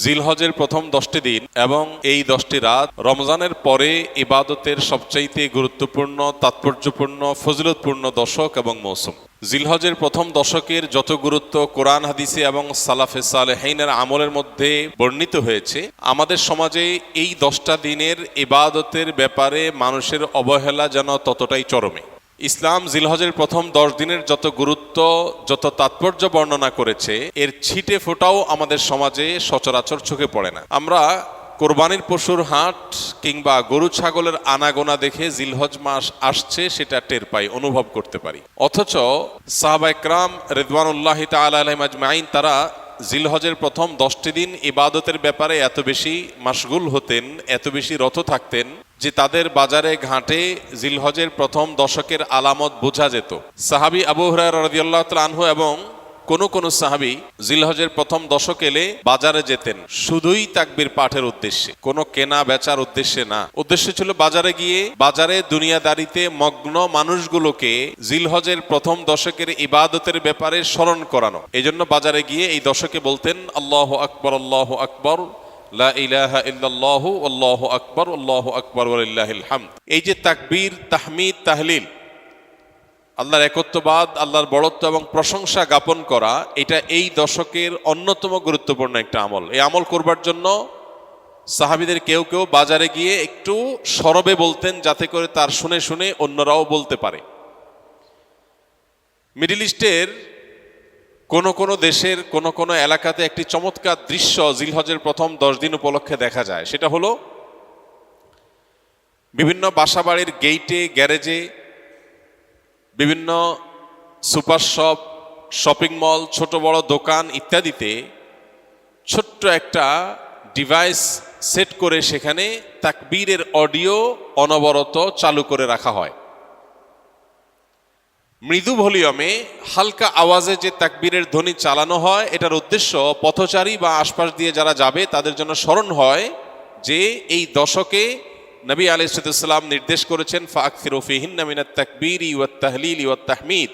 জিলহজের প্রথম 10টি দিন এবং এই 10টি রাত রমজানের পরে ইবাদতের সবচাইতে গুরুত্বপূর্ণ, তাৎপর্যপূর্ণ, ফজিলতপূর্ণ দশক এবং মৌসুম। জিলহজের প্রথম দশকের যত গুরুত্ব কোরআন হাদিসে এবং সালাফে সালেহীনের আমলের মধ্যে বর্ণিত হয়েছে, আমাদের সমাজে এই 10টা দিনের ইবাদতের ব্যাপারে মানুষের অবহেলা যেন ততটাই চরমে। ইসলাম জিলহজের প্রথম 10 দিনের যত গুরুত্ব, যত তাৎপর্য বর্ণনা করেছে, এর ছিটে ফোটাও আমাদের সমাজে সচরাচর চোখে পড়ে না। আমরা কোরবানির পশুর হাট কিংবা গরু ছাগলের আনাগোনা দেখে জিলহজ মাস আসছে সেটা টের পাই, অনুভব করতে পারি। অথচ সাহাবা ইকরাম রিদওয়ানুল্লাহি তাআলা আলাইহিম আজমাইন তারা জিলহজের প্রথম 10টি দিন ইবাদতের ব্যাপারে এত বেশি মাশগুল হতেন, এত বেশি রত থাকতেন যে তাদের বাজারে ঘাটে জিলহজের প্রথম দশকের আলামত বোঝা যেত। সাহাবী আবু হুরায়রা রাদিয়াল্লাহু তাআলা আনহু এবং কোন সাহাবী জিলহজের প্রথম দশক এলে বাজারে যেতেন শুধুই তাকবীর পাঠের উদ্দেশ্যে, কোনো কেনা বেচার উদ্দেশ্যে না। উদ্দেশ্য ছিল বাজারে গিয়ে বাজারে দুনিয়াদারিতে মগ্ন মানুষগুলোকে জিলহজের প্রথম দশকের ইবাদতের ব্যাপারে স্মরণ করানো। এজন্য বাজারে গিয়ে এই দশকে বলতেন আল্লাহু আকবার, আল্লাহু আকবার, লা ইলাহা ইল্লাল্লাহু আল্লাহু আকবার, আল্লাহু আকবার ওয়া লিল্লাহিল হামদ। এই যে তাকবীর, তাহমিদ, তাহলিল, আল্লাহর একত্ববাদ, আল্লাহর বড়ত্ব এবং প্রশংসা জ্ঞাপন করা, এটা এই দশকের অন্যতম গুরুত্বপূর্ণ একটা আমল। এই আমল করবার জন্য সাহাবীদের কেউ কেউ বাজারে গিয়ে একটু সরবে বলতেন, যাতে করে তার শুনে শুনে অন্যরাও বলতে পারে। মিডল ইস্টের কোন দেশের কোন এলাকাতে একটি চমৎকার দৃশ্য জিলহজের প্রথম 10 দিন উপলক্ষে দেখা যায়। সেটা হলো বিভিন্ন বাসাবাড়ির গেইটে, গ্যারেজে, বিভিন্ন সুপার শপ, শপিং মল, ছোট বড় দোকান ইত্যাদিতে ছোট্ট একটা ডিভাইস সেট করে সেখানে তাকবীরের অডিও অনবরত চালু করে রাখা হয়। মৃদু ভলিউমে হালকা আওয়াজে যে তাকবীরের ধ্বনি চালানো হয়, এটার উদ্দেশ্য পথচারী বা আশপাশ দিয়ে যারা যাবে তাদের জন্য স্মরণ হয় যে এই দশকে নবী আলাইহিস সালাম নির্দেশ করেছেন ফাকসিরু ফিহিন্না মিনাত তাকবীরি ওয়াত তাহলিলি ওয়াত তাহমিদ।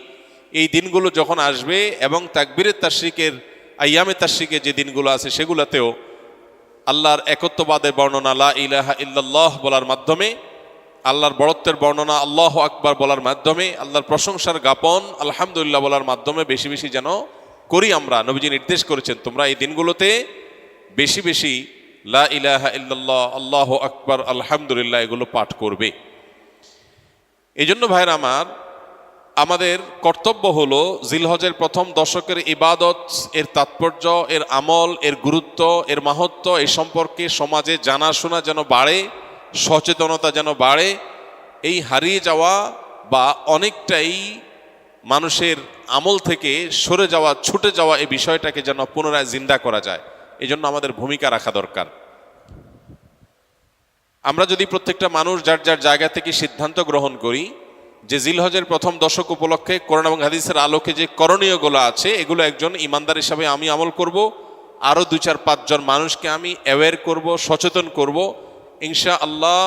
এই দিনগুলো যখন আসবে এবং তাকবীরের তাশরিকের আইয়ামে তাশরিকে যে দিনগুলো আছে সেগুলোতেও আল্লাহর একত্ববাদের বর্ণনা লা ইলাহা ইল্লাল্লাহ বলার মাধ্যমে, আল্লাহর বড়ত্বের বর্ণনা আল্লাহু আকবার বলার মাধ্যমে, আল্লাহর প্রশংসার জ্ঞাপন আলহামদুলিল্লাহ বলার মাধ্যমে বেশি বেশি যেন করি আমরা। নবীজি নির্দেশ করেছেন তোমরা এই দিনগুলোতে বেশি বেশি লা ইলাহা ইল্লাল্লাহ, আল্লাহু আকবার, আলহামদুলিল্লাহ এগুলো পাঠ করবে। এই জন্য ভাইরা আমার, আমাদের কর্তব্য হলো জিলহজের প্রথম দশকের ইবাদত, এর তাৎপর্য, এর আমল, এর গুরুত্ব, এর মাহাত্ম্য এই সম্পর্কে সমাজে জানাশোনা যেন বাড়ে, সচেতনতা যেন বাড়ে। এই হারিয়ে যাওয়া বা অনেকটাই মানুষের আমল থেকে সরে যাওয়া, ছুটে যাওয়া এই বিষয়টাকে যেন পুনরায় জিন্দা করা যায়, এই জন্য আমাদের ভূমিকা রাখা দরকার। আমরা যদি প্রত্যেকটা মানুষ যার যার জায়গা থেকে সিদ্ধান্ত গ্রহণ করি যে জিলহজের প্রথম দশক উপলক্ষে কোরআন এবং হাদিসের আলোকে যে করণীয়গুলো আছে এগুলো একজন ইমানদার হিসাবে আমি আমল করব, আরও 2-4-5 জন মানুষকে আমি অ্যাওয়্যার করব, সচেতন করব, ইনশাআল্লাহ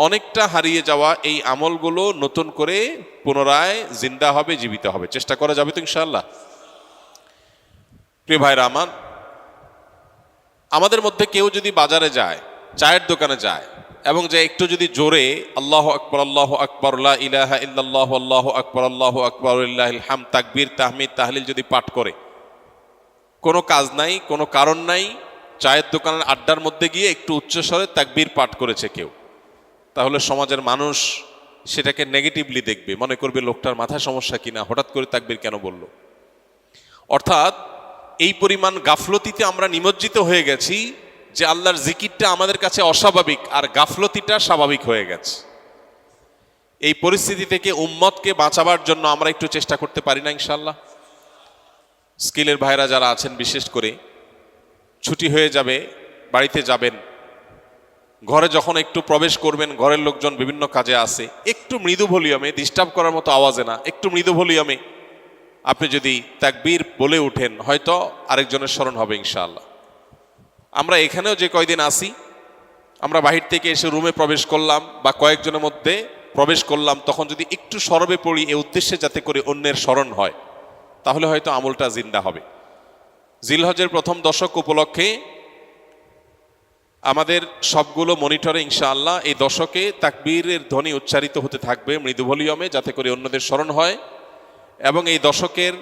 অনেকটা হারিয়ে যাওয়া এই আমলগুলো নতুন করে পুনরায় জিন্দা হবে, জীবিত হবে। চেষ্টা করা যাবে তো ইনশাআল্লাহ? প্রিয় ভাইরা আমার, আমাদের মধ্যে কেউ যদি বাজারে যায়, চায়ের দোকানে যায় এবং যে একটু যদি জোরে আল্লাহু আকবার, আল্লাহু আকবার, লা ইলাহা ইল্লাল্লাহ, আল্লাহু আকবার, আল্লাহু আকবার ওয়া লিল্লাহিল হামদ, তাকবীর, তাহমিদ, তাহলিল যদি পাঠ করে, কোনো কাজ নাই, কোনো কারণ নাই, চায়ের দোকানের আড্ডার মধ্যে গিয়ে একটু উচ্চস্বরে তাকবীর পাঠ করেছে কেউ, তাহলে সমাজের মানুষ সেটাকে নেগেটিভলি দেখবে, মনে করবে লোকটার মাথায় সমস্যা কিনা, হঠাৎ করে তাকবীর কেন বলল। অর্থাৎ এই পরিমাণ গাফলতিতে আমরা নিমজ্জিত হয়ে গেছি যে আল্লাহর জিকিরটা আমাদের কাছে অস্বাভাবিক আর গাফলতিটা স্বাভাবিক হয়ে গেছে। এই পরিস্থিতি থেকে উম্মতকে বাঁচাবার জন্য আমরা একটু চেষ্টা করতে পারি না ইনশাআল্লাহ? স্কিলের ভাইরা যারা আছেন, বিশেষ করে ছুটি হয়ে যাবে, বাড়িতে যাবেন, ঘরে যখন একটু প্রবেশ করবেন, ঘরের লোকজন বিভিন্ন কাজে আছে, একটু মৃদু ভলিউমে, ডিস্টার্ব করার মতো আওয়াজে না, একটু মৃদু ভলিউমে আপনি যদি তাকবীর বলে উঠেন, হয়তো আরেকজনের স্মরণ হবে ইনশাআল্লাহ। আমরা এখানেও যে কয়দিন আসি, আমরা বাহির থেকে এসে রুমে প্রবেশ করলাম বা কয়েকজনের মধ্যে প্রবেশ করলাম, তখন যদি একটু সরবে পড়ি এ উদ্দেশ্যে যাতে করে অন্যের স্মরণ হয়, তাহলে হয়তো আমলটা জিন্দা হবে। জিলহজের প্রথম দশক উপলক্ষে আমাদের সবগুলো মনিটরে ইনশাআল্লাহ এই দশকে তাকবীরের ধ্বনি উচ্চারিত হতে থাকবে মৃদু ভলিউমে, যাতে করে অন্যদের স্মরণ হয়। এবং এই দশকের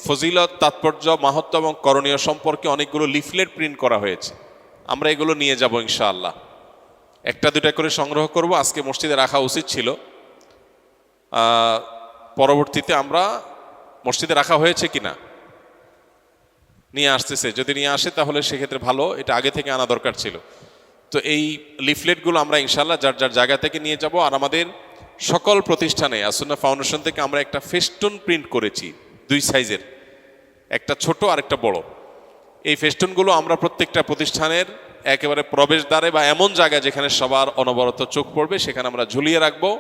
ফজিলত, তাৎপর্য, মাহাত্ম্য এবং করণীয় সম্পর্কে অনেকগুলো লিফলেট প্রিন্ট করা হয়েছে। আমরা এগুলো নিয়ে যাব ইনশাআল্লাহ। একটা দুটা করে সংগ্রহ করব। আজকে মসজিদে রাখা উচিত ছিল, পরবর্তীতে আমরা মসজিদে রাখা হয়েছে কিনা নিয়ে আসতেছে। যদি নিয়ে আসে তাহলে সেক্ষেত্রে ভালো, এটা আগে থেকে আনা দরকার ছিল। তো এই লিফলেটগুলো আমরা ইনশাআল্লাহ যার যার জায়গা থেকে নিয়ে যাব। আর আমাদের সকল প্রতিষ্ঠানে আসুন্নাহ ফাউন্ডেশন থেকে আমরা একটা ফেস্টুন প্রিন্ট করেছি, 2 সাইজের, একটা ছোট আর একটা বড়। এই ফেস্টুনগুলো আমরা প্রত্যেকটা প্রতিষ্ঠানের একেবারে প্রবেশদ্বারে বা এমন জায়গায় যেখানে সবার অনবরত চোখ পড়বে সেখানে আমরা ঝুলিয়ে রাখবো।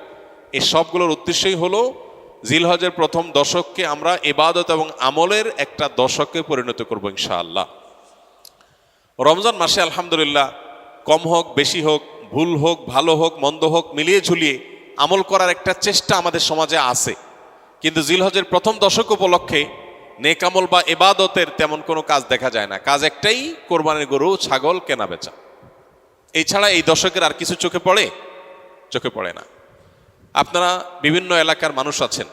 এই সবগুলোর উদ্দেশ্যই হলো জিলহজের প্রথম দশককে আমরা ইবাদত এবং আমলের একটা দশকে পরিণত করব ইনশাআল্লাহ। রমজান মাসে আলহামদুলিল্লাহ কম হোক বেশি হোক, ভুল হোক ভালো হোক মন্দ হোক, মিলিয়ে ঝুলিয়ে আমল করার একটা চেষ্টা আমাদের সমাজে আছে। কিন্তু জিলহজের প্রথম দশক উপলক্ষে নেক আমল বা ইবাদতের তেমন কোনো কাজ দেখা যায় না। কাজ একটাই, কোরবানির গরু ছাগল কেনা বেচা। এছাড়া এই দশকের আর কিছু চোখে পড়ে? চোখে পড়ে না। আপনারা বিভিন্ন এলাকার মানুষ আছেন,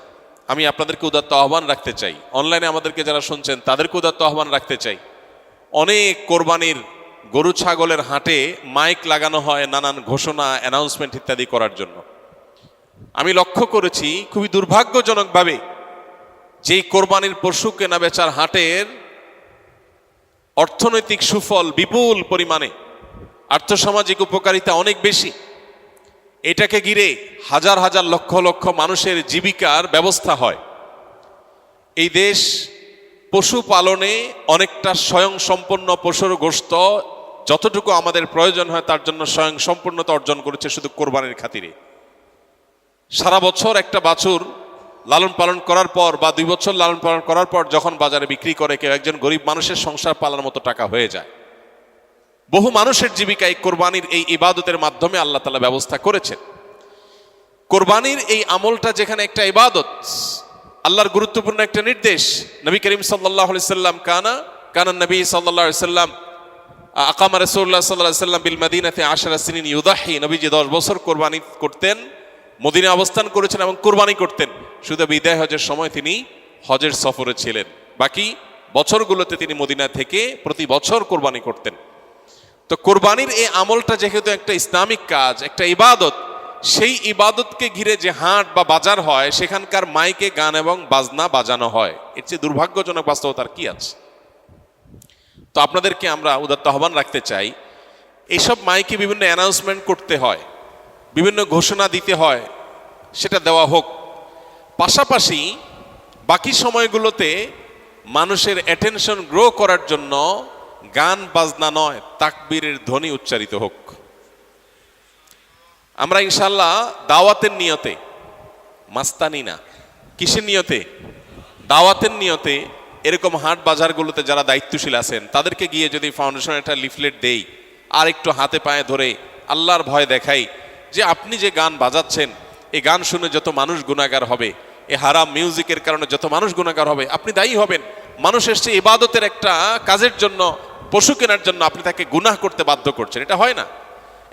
আমি আপনাদেরকে উদাত্ত আহ্বান রাখতে চাই, অনলাইনে আমাদেরকে যারা শুনছেন তাদেরকে উদাত্ত আহ্বান রাখতে চাই। অনেক কোরবানির গরু ছাগলের হাটে মাইক লাগানো হয় নানান ঘোষণা, অ্যানাউন্সমেন্ট ইত্যাদি করার জন্য। আমি লক্ষ্য করেছি খুবই দুর্ভাগ্যজনকভাবে যেই কোরবানির পশু কেনা বেচার হাটের অর্থনৈতিক সুফল বিপুল পরিমাণে, আর্থসামাজিক উপকারিতা অনেক বেশি, এটাকে ঘিরে হাজার হাজার লক্ষ লক্ষ মানুষের জীবিকার ব্যবস্থা হয়। এই দেশ পশু পালনে অনেকটা স্বয়ংসম্পন্ন, পশুর গোশত যতটুকু আমাদের প্রয়োজন হয় তার জন্য স্বয়ংসম্পূর্ণতা অর্জন করেছে শুধু কোরবানির খাতিরে। সারা বছর একটা বাছুর লালন পালন করার পর বা 2 বছর লালন পালন করার পর যখন বাজারে বিক্রি করে কেউ একজন গরিব মানুষের সংসার পালার মতো টাকা হয়ে যায়। বহু মানুষের জীবিকা এই কোরবানির এই ইবাদতের মাধ্যমে আল্লাহ তাআলা ব্যবস্থা করেছেন। কোরবানির এই আমলটা যেখানে একটা ইবাদত, আল্লাহর গুরুত্বপূর্ণ একটা নির্দেশ। নবী করিম সাল্লাল্লাহু আলাইহি সাল্লাম কানা নবী সাল্লাল্লাহু আলাইহি সাল্লাম আকামা রাসূলুল্লাহ সাল্লাল্লাহু আলাইহি সাল্লাম বিল মদিনাতে 10 সিনিন ইউদাহি, নবীজি 10 বছর কোরবানি করতেন, মদিনায় অবস্থান করেছেন এবং কোরবানি করতেন। শুধু বিদায় হজের সময় তিনি হজের সফরে ছিলেন, বাকি বছরগুলোতে তিনি মদিনা থেকে প্রতি বছর কোরবানি করতেন। তো কোরবানির এই আমলটা যেহেতু একটা ইসলামিক কাজ, একটা ইবাদত, সেই ইবাদতকে ঘিরে যে হাট বা বাজার হয় সেখানকার মাইকে গান এবং বাজনা বাজানো হয়, এর চেয়ে দুর্ভাগ্যজনক বাস্তবতার কি আছে? তো আপনাদেরকে আমরা উদাত্ত আহ্বান রাখতে চাই, এইসব মাইকে বিভিন্ন অ্যানাউন্সমেন্ট করতে হয়, বিভিন্ন ঘোষণা দিতে হয়, সেটা দেওয়া হোক। পাশাপাশি বাকি সময়গুলোতে মানুষের অ্যাটেনশন গ্রো করার জন্য গান বাজনা নয়, তাকবীরের ধ্বনি উচ্চারিত হোক। আমরা ইনশাআল্লাহ দাওয়াতের নিয়তে, মাস্তানি না, কিসের নিয়তে? দাওয়াতের নিয়তে এরকম হাট বাজারগুলোতে যারা দায়িত্বশীল আছেন তাদেরকে গিয়ে যদি ফাউন্ডেশন একটা লিফলেট দেই আর একটু হাতে পায়ে ধরে আল্লাহর ভয় দেখাই যে আপনি যে গান বাজাচ্ছেন এই গান শুনে যত মানুষ গুনাহগার হবে, এই হারাম মিউজিকের কারণে যত মানুষ গুনাহগার হবে, আপনি দায়ী হবেন। মানুষ এসছে ইবাদতের একটা কাজের জন্য, পশু কেনার জন্য, আপনি তাকে গুনাহ করতে বাধ্য করছেন, এটা হয় না।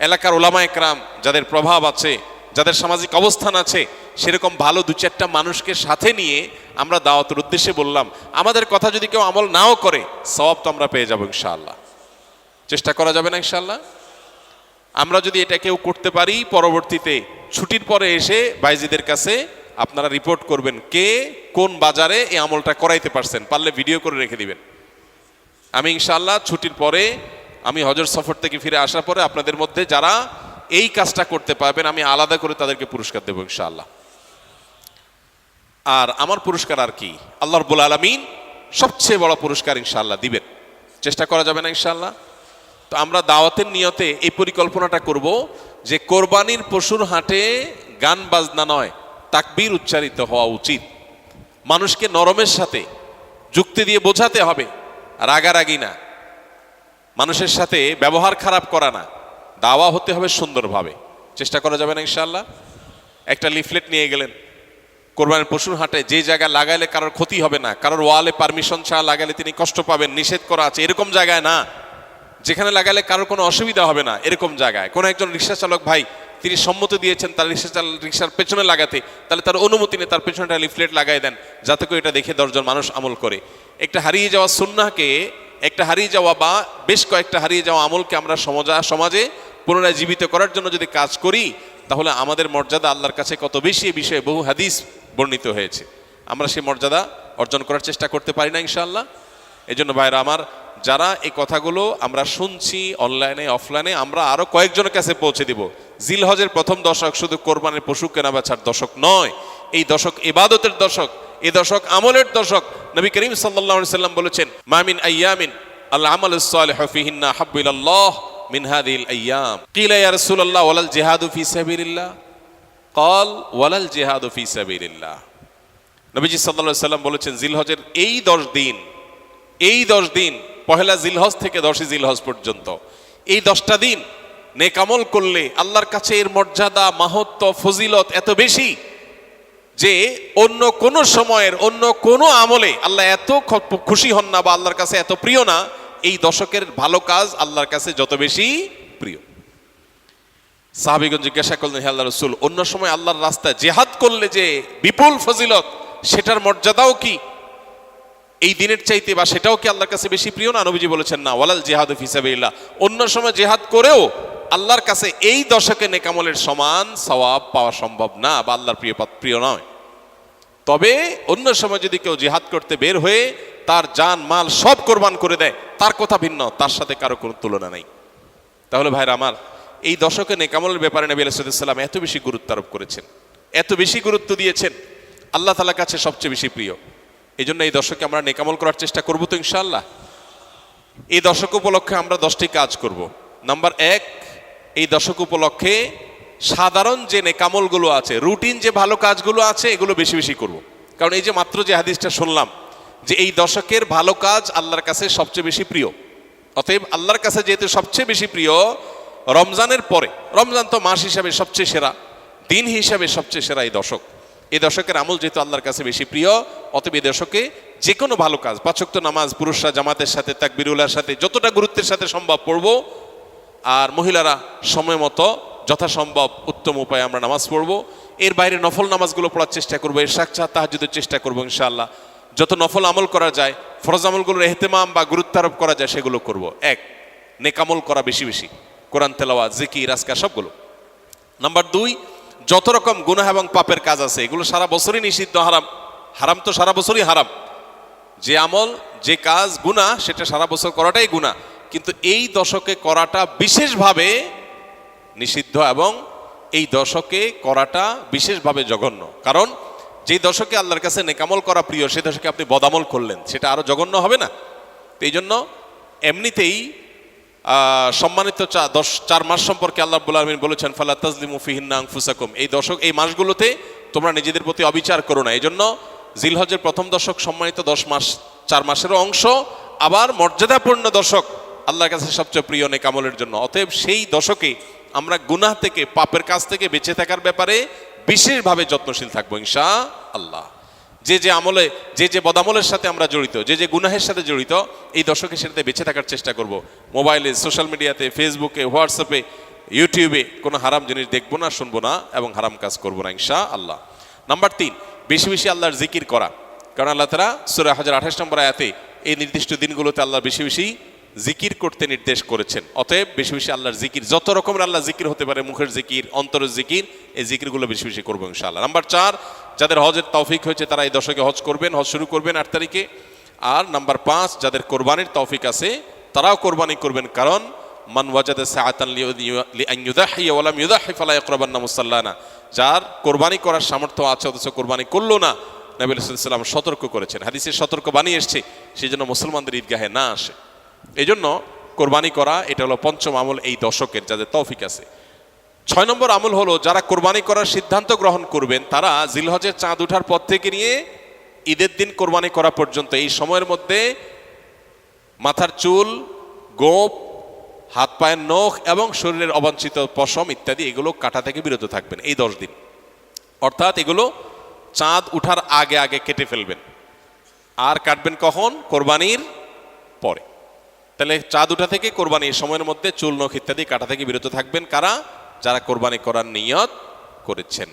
এলাকার ওলামা একরাম যাদের প্রভাব আছে, যাদের সামাজিক অবস্থান আছে, সেরকম ভালো 2-4টা মানুষকে সাথে নিয়ে আমরা দাওয়াতের উদ্দেশ্যে বললাম। আমাদের কথা যদি কেউ আমল নাও করে সওয়াব তো আমরা পেয়ে যাব ইনশাআল্লাহ। চেষ্টা করা যাবে না ইনশাআল্লাহ? আমরা যদি এটা কেউ করতে পারি, পরবর্তীতে ছুটির পরে এসে বাইজিদের কাছে আপনারা রিপোর্ট করবেন কে কোন বাজারে এই আমলটা করাইতে পারছেন, পারলে ভিডিও করে রেখে দিবেন। আমি ইনশাআল্লাহ ছুটির পরে, আমি হজের সফর থেকে ফিরে আসার পরে আপনাদের মধ্যে যারা এই কাজটা করতে পারবেন আমি আলাদা করে তাদেরকে পুরস্কার দেবো ইনশাআল্লাহ। আর আমার পুরস্কার আর কি, আল্লাহ রাব্বুল আলামিন সবচেয়ে বড় পুরস্কার ইনশাআল্লাহ দিবেন। চেষ্টা করা যাবে না ইনশাআল্লাহ? তো আমরা দাওয়াতের নিয়তে এই পরিকল্পনাটা করব যে কোরবানির পশুর হাটে গান বাজনা নয়, তাকবীর উচ্চারিত হওয়া উচিত। মানুষকে নরমের সাথে যুক্তি দিয়ে বোঝাতে হবে, রাগারাগি না, মানুষের সাথে ব্যবহার খারাপ করা না, দাওয়া হতে হবে সুন্দরভাবে। চেষ্টা করা যাবে না ইনশাআল্লাহ? একটা লিফলেট নিয়ে গেলেন কোরবানির পশুর হাটে, যে জায়গায় লাগাইলে কারোর ক্ষতি হবে না, কারোর ওয়ালে পারমিশন ছাড়া লাগাইলে তিনি কষ্ট পাবেন, নিষেধ করা আছে, এরকম জায়গায় না। যেখানে লাগালে কারোর কোনো অসুবিধা হবে না এরকম জায়গায়। কোনো একজন রিক্সা চালক ভাই তিনি সম্মতি দিয়েছেন তার রিক্সার পেছনে লাগাতে, তাহলে তার অনুমতি নিয়ে তার পেছনে লিফলেট লাগাই দেন, যাতে করে এটা দেখে 10 জন মানুষ আমল করে। একটা হারিয়ে যাওয়া সুন্নাহকে, একটা হারিয়ে যাওয়া বা বেশ কয়েকটা হারিয়ে যাওয়া আমলকে আমরা সমাজে পুনরায় জীবিত করার জন্য যদি কাজ করি, তাহলে আমাদের মর্যাদা আল্লাহর কাছে কত বেশি, এই বিষয়ে বহু হাদিস বর্ণিত হয়েছে। আমরা সেই মর্যাদা অর্জন করার চেষ্টা করতে পারি না ইনশাআল্লাহ? এই জন্য ভাইরা আমার, যারা এই কথাগুলো আমরা শুনছি অনলাইনে অফলাইনে, আমরা আরো কয়েকজনের কাছে পৌঁছে দিব। জিলহজের প্রথম দশক শুধু কোরবানির পশু কেনা বেচার দশক নয়, এই দশক ইবাদতের দশক, এই দশক আমলের দশক। নবী করিম সাল্লাল্লাহু আলাইহি সাল্লাম বলেছেন, মা মিন আইয়ামিন আল আমালুস সালিহু ফিহিন্না হাব্বু ইলাল্লাহ মিন হাযিহিল আইয়াম। কিলা ইয়া রাসূলুল্লাহ ওয়ালাল জিহাদু ফি সাবিলিল্লাহ? ক্বাল ওয়ালাল জিহাদু ফি সাবিলিল্লাহ। নবীজি সাল্লাল্লাহু আলাইহি সাল্লাম বলেছেন, জিলহজের এই 10 দিন, পহেলা জিলহজ থেকে 10ই জিলহজ পর্যন্ত এই 10টা দিন নেক আমল করলে আল্লাহর কাছে এর মর্যাদা, মাহাত্ম্য, ফজিলত এত বেশি যে অন্য কোন সময়ের অন্য কোন আমলে আল্লাহ এত খুশি হন না বা আল্লাহর কাছে এত প্রিয় না। এই দশকের ভালো কাজ আল্লাহর কাছে যত বেশি প্রিয়। সাহাবীগণ জিজ্ঞাসা করলেন, হে আল্লাহর রাসূল, অন্য সময় আল্লাহর রাস্তায় জিহাদ করলে যে বিপুল ফজিলত, সেটার মর্যাদাও কি এই দিনের চাইতে বা সেটাও কি আল্লাহর কাছে বেশি প্রিয় না? নবীজি বলেছেন, না, ওয়ালাল জিহাদু ফি সাবিলিল্লাহ। অন্য সময় জিহাদ করেও আল্লাহর কাছে এই দশকে নেক আমলের সমান সওয়াব পাওয়া সম্ভব না বা আল্লাহর প্রিয় নয়। তবে অন্য সময় যদি কেউ জিহাদ করতে বের হয়ে তার জান মাল সব কোরবান করে দেয়, তার কথা ভিন্ন, তার সাথে কারো কোনো তুলনা নেই। তাহলে ভাইরা আমার, এই দশকে নেক আমলের ব্যাপারে নবী আলাইহিস সালাম এত বেশি গুরুত্ব আরোপ করেছেন, এত বেশি গুরুত্ব দিয়েছেন, আল্লাহ তাআলার কাছে সবচেয়ে বেশি প্রিয়। এই জন্য এই দশকে আমরা নেক আমল করার চেষ্টা করবো তো ইনশাআল্লাহ। এই দশক উপলক্ষে আমরা 10টি কাজ করব। নাম্বার 1, এই দশক উপলক্ষে সাধারণ যে নেক আমলগুলো আছে, রুটিন যে ভালো কাজগুলো আছে, এগুলো বেশি বেশি করব। কারণ এই যে মাত্র যে হাদিসটা শুনলাম যে এই দশকের ভালো কাজ আল্লাহর কাছে সবচেয়ে বেশি প্রিয়, অতএব আল্লাহর কাছে যেহেতু সবচেয়ে বেশি প্রিয়, রমজানের পরে, রমজান তো মাস হিসাবে সবচেয়ে সেরা, দিন হিসাবে সবচেয়ে সেরা এই দশক, এই দশকের আমল যেহেতু আল্লাহর কাছে বেশি প্রিয়, অতএব এই দশকে যে কোনো ভালো কাজ, 5 ওয়াক্ত নামাজ পুরুষরা জামাতের সাথে তাকবীরুল্লাহর সাথে যতটা গুরুত্বের সাথে সম্ভব পড়ব, আর মহিলারা সময় মতো যথাসম্ভব উত্তম উপায়ে আমরা নামাজ পড়ব। এর বাইরে নফল নামাজগুলো পড়ার চেষ্টা করবো, ইশরাক তাহাজ্জুদের চেষ্টা করবো ইনশাআল্লাহ। যত নফল আমল করা যায়, ফরজ আমলগুলোর ইহতিমাম বা গুরুত্ব আরোপ করা যায় সেগুলো করব। 1, নেক আমল করা বেশি বেশি, কোরআন তেলাওয়াত, জিকির, আজকার সবগুলো। নাম্বার 2, যত রকম গুনাহ এবং পাপের কাজ আছে এগুলো সারা বছরই নিষিদ্ধ, হারাম। হারাম তো সারা বছরই হারাম। যে আমল, যে কাজ গুনাহ, সেটা সারা বছর করাটাই গুনাহ, কিন্তু এই দশকে করাটা বিশেষভাবে নিষিদ্ধ এবং এই দশকে করাটা বিশেষভাবে জঘন্য। কারণ যে দশকে আল্লাহর কাছে নেক আমল করা প্রিয়, সে দশকে আপনি বদামল করলেন, সেটা আরো জঘন্য হবে না? এই জন্য এমনিতেই সম্মানিত 4 মাস সম্পর্কে আল্লাহ রাব্বুল আলামিন বলেছেন, ফালা তাজলিমু ফিহিন্না আনফুসাকুম। এই দশক, এই মাসগুলোতে তোমরা নিজেদের প্রতি অবিচার করো না। এই জন্য জিলহজের প্রথম দশক সম্মানিত 10 মাস, 4 মাসেরও অংশ, আবার মর্যাদাপূর্ণ দশক, আল্লাহর কাছে সবচেয়ে প্রিয় নেক আমলের জন্য। অতএব সেই দশকে আমরা গুনাহ থেকে, পাপের কাজ থেকে বেঁচে থাকার ব্যাপারে বিশেষভাবে যত্নশীল থাকবো ইনশাআল্লাহ। যে আমলে, যে বদামলের সাথে আমরা জড়িত, যে গুনাহের সাথে জড়িত, এই দশকে সেটাতে বেঁচে থাকার চেষ্টা করব। মোবাইলে, সোশ্যাল মিডিয়াতে, ফেসবুকে, হোয়াটসঅ্যাপে, ইউটিউবে কোনো হারাম জিনিস দেখবো না, শুনবো না এবং হারাম কাজ করবো না ইনশাআল্লাহ। নাম্বার 3, বেশি বেশি আল্লাহর জিকির করা। কারণ আল্লাহ তাআলা সূরা হজের 28 নম্বর আয়াতে এই নির্দিষ্ট দিনগুলোতে আল্লাহ বেশি বেশি জিকির করতে নির্দেশ করেছেন। অতএব বেশি বেশি আল্লাহর জিকির, যত রকমের আল্লাহ জিকির হতে পারে, মুখের জিকির, অন্তরের জিকির, এই জিকিরগুলো বেশি বেশি করবো ইনশাআল্লাহ। নাম্বার 4, যাদের হজের তৌফিক হয়েছে তারা এই দশকে হজ করবেন, হজ শুরু করবেন 8 তারিখে। আর নাম্বার 5, যাদের কোরবানির তৌফিক আছে তারাও কোরবানি করবেন, কারণ মান ওয়াজাদা সাআতান লিআন ইউযাহি ওয়া লাম ইউযাহি ফালা ইয়াকরাবান্না মুসাল্লানা। যার কোরবানি করার সামর্থ্য আছে অথচ কোরবানি করলো না, নবী সাল্লাল্লাহু আলাইহি ওয়াসাল্লাম সতর্ক করেছেন, হাদিসে সতর্ক বানিয়ে এসেছে, সেই জন্য মুসলমানদের ঈদগাহে না আসে। এই জন্য কোরবানি করা, এটা হলো 5ম আমল এই দশকের, যাদের তৌফিক আছে। 6 নম্বর আমল হলো, যারা কোরবানি করার সিদ্ধান্ত গ্রহণ করবেন তারা জিলহজের চাঁদ ওঠার পর থেকে নিয়ে ঈদের দিন কোরবানি করা পর্যন্ত এই সময়ের মধ্যে মাথার চুল, গোঁফ, হাত পায়ের নখ এবং শরীরের অবাঞ্ছিত পশম ইত্যাদি এগুলো কাটা থেকে বিরত থাকবেন এই 10 দিন। অর্থাৎ এগুলো চাঁদ উঠার আগে আগে কেটে ফেলবেন। আর কাটবেন কখন? কোরবানির পরে। তাহলে চাঁদ উঠা থেকে কোরবানির সময়ের মধ্যে চুল নখ ইত্যাদি কাটা থেকে বিরত থাকবেন কারা? যারা কোরবানি করার নিয়ত করেছেন।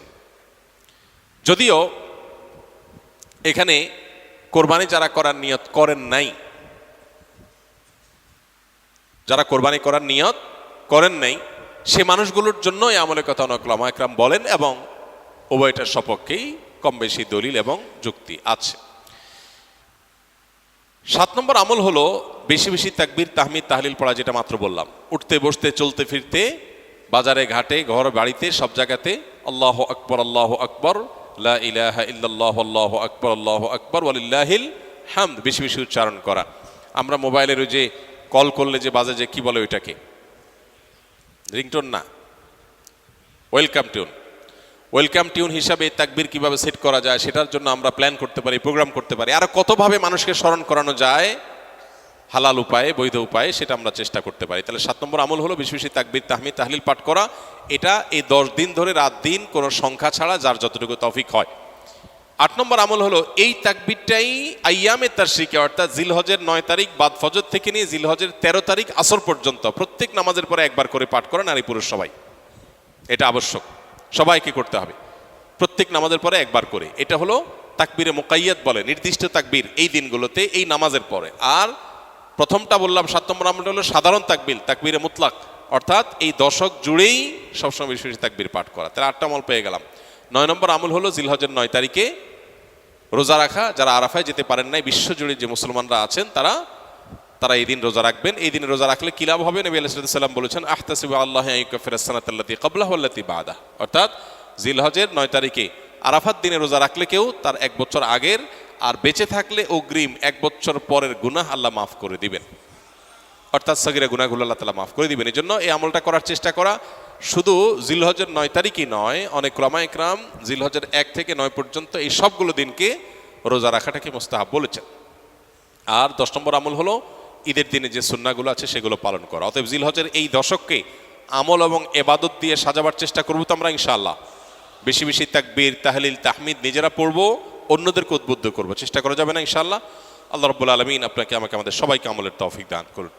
যদিও এখানে কোরবানি যারা করার নিয়ত করেন নাই, যারা কোরবানি করার নিয়ত করেন নাই, সে মানুষগুলোর জন্য এই আমলের কথা অনেক উলামা একরাম বলেন এবং উভয়টার সপক্ষেই কম বেশি দলিল এবং যুক্তি আছে। 7 নম্বর আমল হলো বেশি বেশি তাকবীর তাহমিদ তাহলিল পড়া, যেটা মাত্র বললাম। উঠতে বসতে চলতে ফিরতে বাজারে ঘাটে ঘর বাড়িতে সব জায়গাতে আল্লাহু আকবার আল্লাহু আকবার লা ইলাহা ইল্লাল্লাহু আল্লাহু আকবার আল্লাহু আকবার ওয়ালিল্লাহিল হামদ বেশি বেশি উচ্চারণ করা। আমরা মোবাইলের ওই যে কল করলে যে বাজে, যে কি বলে ওইটাকে, রিংটোন না, ওয়েলকাম টিউন। ওয়েলকাম টিউন হিসাবে তাকবীর কিভাবে সেট করা যায় সেটার জন্য আমরা প্ল্যান করতে পারি, প্রোগ্রাম করতে পারি। আর কতভাবে মানুষকে স্মরণ করানো যায় হালাল উপায়ে, বৈধ উপায়ে, সেটা আমরা চেষ্টা করতে পারি। তাহলে 7 নম্বর আমল হলো বেশি বেশি তাকবীর তাহমিদ তাহলিল পাঠ করা। এটা এই 10 দিন ধরে রাত দিন কোনো সংখ্যা ছাড়া যার যতটুকু তৌফিক হয়। 8 নম্বর আমল হলো এই তাকবীরটাই আইয়ামে তাশরিকে, অর্থাৎ জিলহজের 9 তারিখ বাদ ফজর থেকে নিয়ে জিলহজের 13 তারিখ আসর পর্যন্ত প্রত্যেক নামাজের পরে একবার করে পাঠ করা, নারী পুরুষ সবাই। এটা আবশ্যক, সবাইকে করতে হবে প্রত্যেক নামাজের পরে একবার করে। এটা হলো তাকবীরে মুকাইয়াদ বলে, নির্দিষ্ট তাকবীর এই দিনগুলোতে এই নামাজের পরে। আর প্রথমটা বললাম 7 নম্বর আমলটা হলো সাধারণ তাকবীর, তাকবীরে মুতলাক, অর্থাৎ এই দশক জুড়েই সবসময় বেশি বেশি তাকবীর পাঠ করা। তাহলে 8টা আমল পেয়ে গেলাম। 9 নম্বর আমল হলো জিলহজের 9 তারিখে রোজা রাখা। যারা আরাফায় যেতে পারেন নাই, বিশ্বজুড়ে যে মুসলমানরা আছেন তারা এই দিন রোজা রাখবেন। এই দিনে রোজা রাখলে কি লাভ হবে? নবী আলাইহিস সালাম বলেছেন আহতাসিবু আল্লাহ আইয়ুকাফিরাস সানাতাল্লাতী ক্বাবলাহু ওয়াল্লাতী বা'দাহ, অর্থাৎ জিলহজের 9 তারিখে আরাফাত দিনে রোজা রাখলে কেউ তার 1 বছর আগের আর বেঁচে থাকলে অগ্রিম 1 বছর পরের গুনাহ আল্লাহ মাফ করে দিবেন, অর্থাৎ সগীরা গুনাহগুলো আল্লাহ তাআলা মাফ করে দিবেন। এই জন্য এই আমলটা করার চেষ্টা করা। শুধু জিলহজের 9 তারিখই নয়, অনেক উলামা ইকরাম জিলহজের 1 থেকে 9 পর্যন্ত এই সবগুলো দিনকে রোজা রাখাটাকে মুস্তাহাব বলেছেন। আর 10 নম্বর আমল হলো ঈদের দিনে যে সুন্নাহগুলো আছে সেগুলো পালন করা। অতএব জিলহজের এই দশককে আমল এবং ইবাদত দিয়ে সাজাবার চেষ্টা করব তো আমরা ইনশাআল্লাহ। বেশি বেশি তাকবীর তাহলিল তাহমিদ নিজেরা পড়বো, অন্যদেরকে উদ্বুদ্ধ করব, চেষ্টা করা যাবে না ইনশাআল্লাহ। আল্লাহ রাব্বুল আলামিন আপনাকে আমাকে আমাদের সবাইকে আমলের তৌফিক দান করুন।